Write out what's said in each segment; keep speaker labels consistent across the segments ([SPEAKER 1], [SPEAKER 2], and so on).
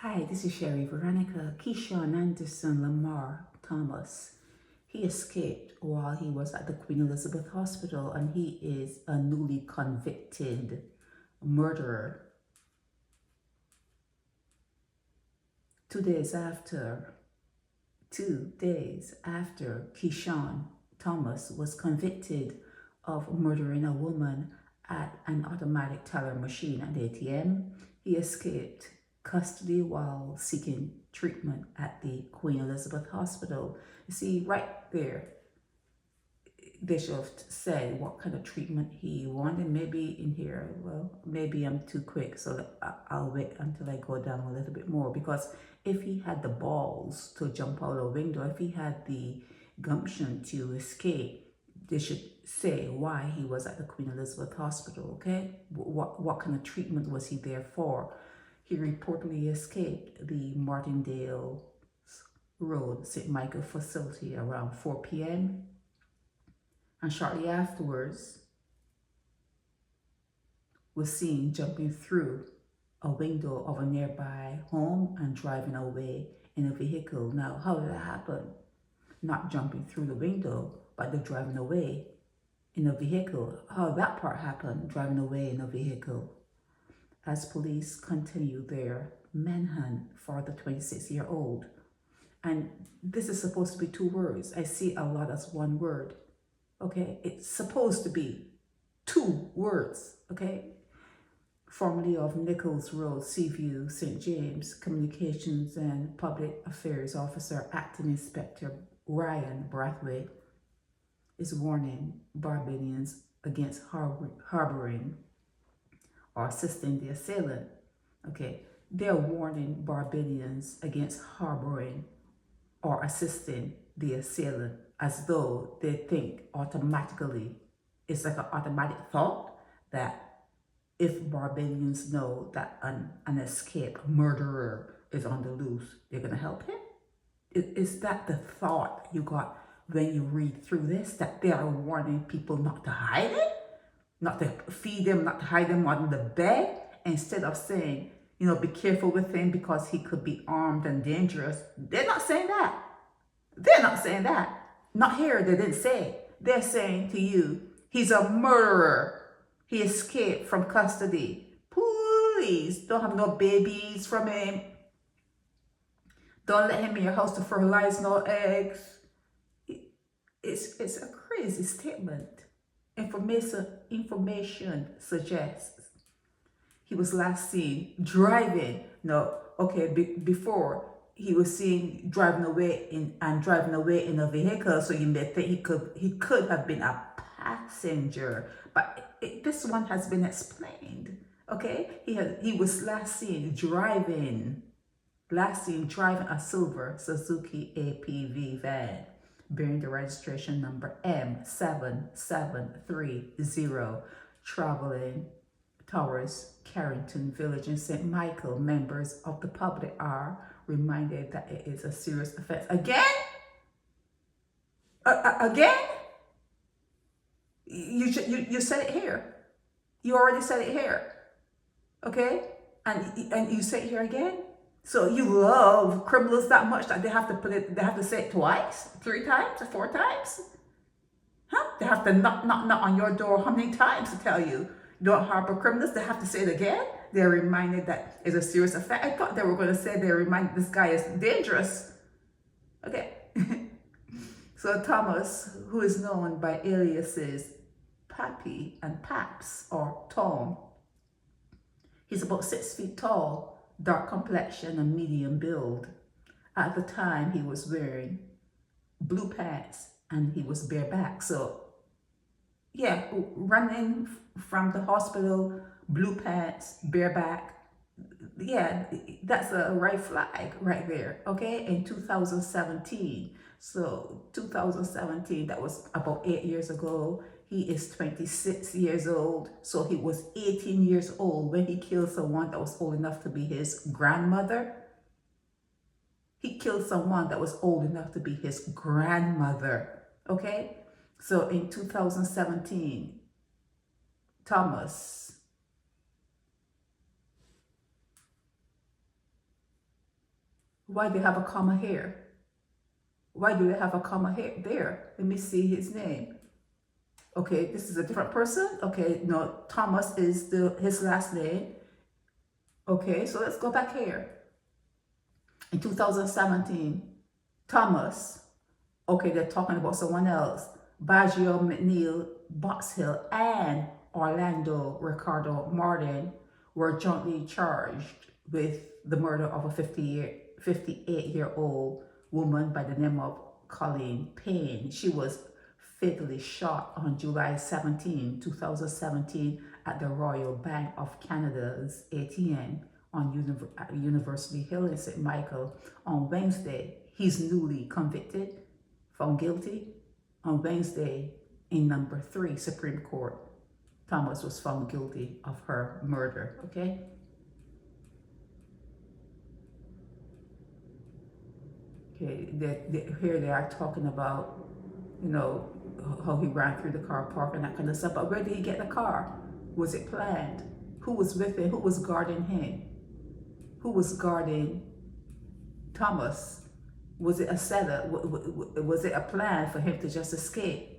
[SPEAKER 1] Hi, this is Sherry Veronica. Kishon Anderson Lamar Thomas. He escaped while he was at the Queen Elizabeth Hospital, and he is a newly convicted murderer. 2 days after Kishon Thomas was convicted of murdering a woman at an automatic teller machine at the ATM, he escaped custody while seeking treatment at the Queen Elizabeth Hospital. You see, right there, they should have said what kind of treatment he wanted. Maybe in here, well, maybe I'm too quick, so I'll wait until I go down a little bit more, because if he had the balls to jump out a window, if he had the gumption to escape, they should say why he was at the Queen Elizabeth Hospital, okay? What kind of treatment was he there for? He reportedly escaped the Martindale Road St. Michael facility around 4 p.m. and shortly afterwards was seen jumping through a window of a nearby home and driving away in a vehicle. Now, how did that happen? Not jumping through the window, but they're driving away in a vehicle. How that part happened, driving away in a vehicle, as police continue their manhunt for the 26-year-old. And this is supposed to be 2 words. I see a lot as 1 word. Okay, it's supposed to be 2 words, okay? Formerly of Nichols Road, Seaview, St. James, Communications and Public Affairs Officer, Acting Inspector Ryan Brathwaite is warning Barbadians against harboring or assisting the assailant. Okay, they're warning Barbadians against harboring or assisting the assailant, as though they think automatically, it's like an automatic thought that if Barbadians know that an escaped murderer is on the loose, they're going to help him? Is that the thought you got when you read through this, that they are warning people not to hide it, not to feed them, not to hide them on the bed, instead of saying, you know, be careful with him because he could be armed and dangerous? They're not saying that. They're not saying that. Not here, they didn't say. They're saying to you, he's a murderer. He escaped from custody. Please don't have no babies from him. Don't let him in your house to fertilize no eggs. It's a crazy statement. Information suggests he was last seen driving. No, okay, before he was seen driving away in a vehicle, so you may think he could have been a passenger, but this one has been explained. Okay, he was last seen driving a silver Suzuki APV van bearing the registration number M7730, traveling towards Carrington Village in St. Michael. Members of the public are reminded that it is a serious offense. Again? Again? You said it here. You already said it here. Okay? And you say it here again? So you love criminals that much that they have to say it twice, 3 times, or 4 times? Huh? They have to knock on your door how many times to tell you don't harbor criminals? They have to say it again? They're reminded that it's a serious offense. I thought they were going to say they're reminded this guy is dangerous. Okay. So Thomas, who is known by aliases Pappy and Paps, or Tom, he's about 6 feet tall, dark complexion and medium build. At the time, he was wearing blue pants and he was bareback. So yeah, running from the hospital, blue pants, bareback, yeah, that's a red flag right there, okay? In 2017, so 2017, that was about 8 years ago. He is 26 years old, so he was 18 years old when he killed someone that was old enough to be his grandmother. He killed someone that was old enough to be his grandmother, okay? So in 2017, Thomas Why do they have a comma here? Why do they have a comma here? There. Let me see his name. Okay, this is a different person. Okay, no, Thomas is his last name. Okay, so let's go back here. In 2017, Thomas. Okay, they're talking about someone else. Baggio, McNeil, Box Hill, and Orlando Ricardo Martin were jointly charged with the murder of a 58-year-old woman by the name of Colleen Payne. She was fatally shot on July 17, 2017 at the Royal Bank of Canada's ATM on University Hill in St. Michael. On Wednesday, he's newly convicted, found guilty. On Wednesday, in number 3 Supreme Court, Thomas was found guilty of her murder, okay? Okay, here they are talking about, you know, how he ran through the car park and that kind of stuff. But where did he get the car? Was it planned? Who was with him? Who was guarding him? Who was guarding Thomas? Was it a setup? Was it a plan for him to just escape?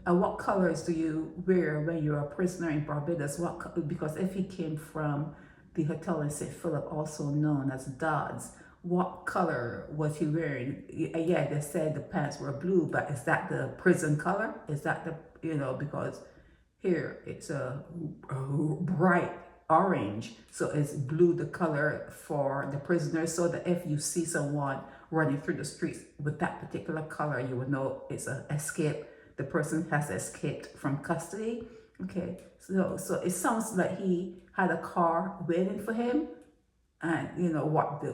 [SPEAKER 1] And what colors do you wear when you're a prisoner in Barbados? Because if he came from the hotel in St. Philip, also known as Dodds, what color was he wearing? Yeah, they said the pants were blue, but is that the prison color? Is that the, you know, because here it's a bright orange, so it's blue the color for the prisoners, so that if you see someone running through the streets with that particular color, you would know it's an escape. The person has escaped from custody. Okay, so it sounds like he had a car waiting for him, and you know what, the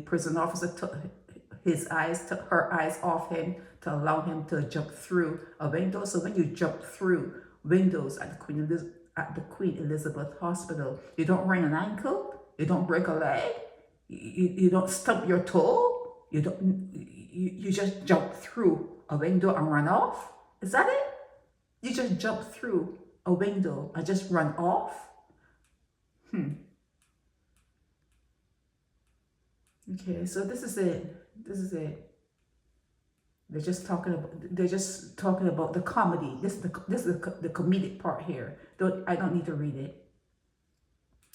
[SPEAKER 1] prison officer took her eyes off him to allow him to jump through a window. So when you jump through windows at the Queen Elizabeth Hospital, you don't sprain an ankle, you don't break a leg, you don't stump your toe, you just jump through a window and run off. Is that it? You just jump through a window and just run off? Okay, so this is it. They're just talking about the comedy. This is the comedic part here. I don't need to read it.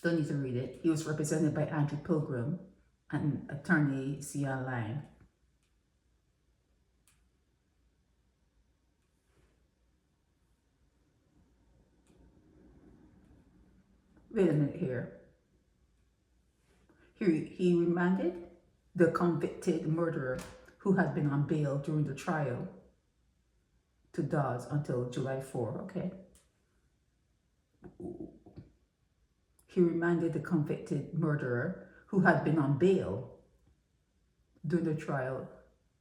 [SPEAKER 1] Don't need to read it. He was represented by Andrew Pilgrim and attorney Sian Lang. Wait a minute here. He remanded the convicted murderer who had been on bail during the trial to Dodds until July 4, okay? He remanded the convicted murderer who had been on bail during the trial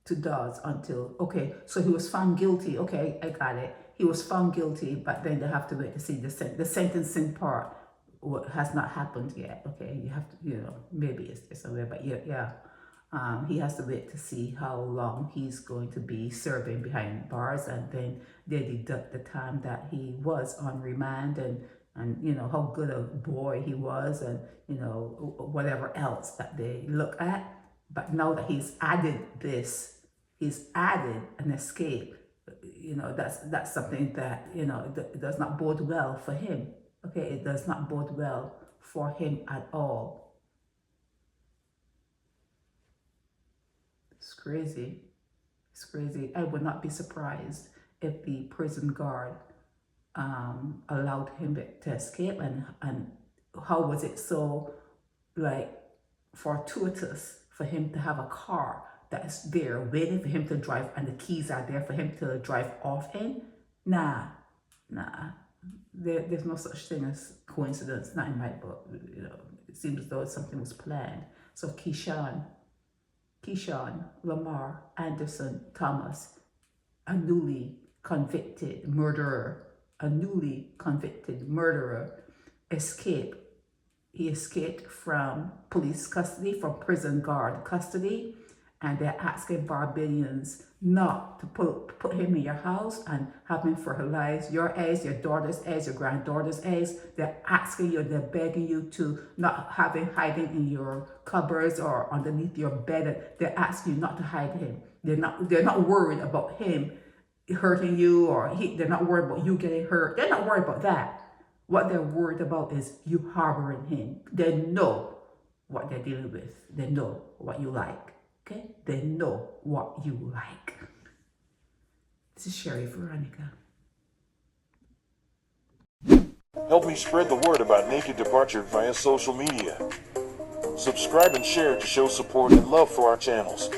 [SPEAKER 1] to Dodds until, okay, so he was found guilty. Okay, I got it. He was found guilty, but then they have to wait to see the sentencing part. What has not happened yet. Okay, you have to, you know, maybe it's aware, but yeah. He has to wait to see how long he's going to be serving behind bars, and then they deduct the time that he was on remand, and you know how good a boy he was, and you know whatever else that they look at. But now that he's added an escape. You know, that's something that, you know, it does not bode well for him. Okay, it does not bode well for him at all. It's crazy. It's crazy. I would not be surprised if the prison guard allowed him to escape, and how was it so like fortuitous for him to have a car that's there waiting for him to drive, and the keys are there for him to drive off in? Nah. There's no such thing as coincidence, not in my book. You know, it seems as though something was planned. So Kishon Lamar Anderson Thomas, a newly convicted murderer, escaped. He escaped from police custody, from prison guard custody, and they're asking Barbadians not to put him in your house and have him fertilize your eggs, your daughter's eggs, your granddaughter's eggs. They're asking you, they're begging you to not have him hiding in your cupboards or underneath your bed. They're asking you not to hide him. They're not worried about him hurting you, or they're not worried about you getting hurt. They're not worried about that. What they're worried about is you harboring him. They know what they're dealing with. They know what you like. Okay? They know what you like. This is Sherry Veronica.
[SPEAKER 2] Help me spread the word about Naked Departure via social media. Subscribe and share to show support and love for our channels.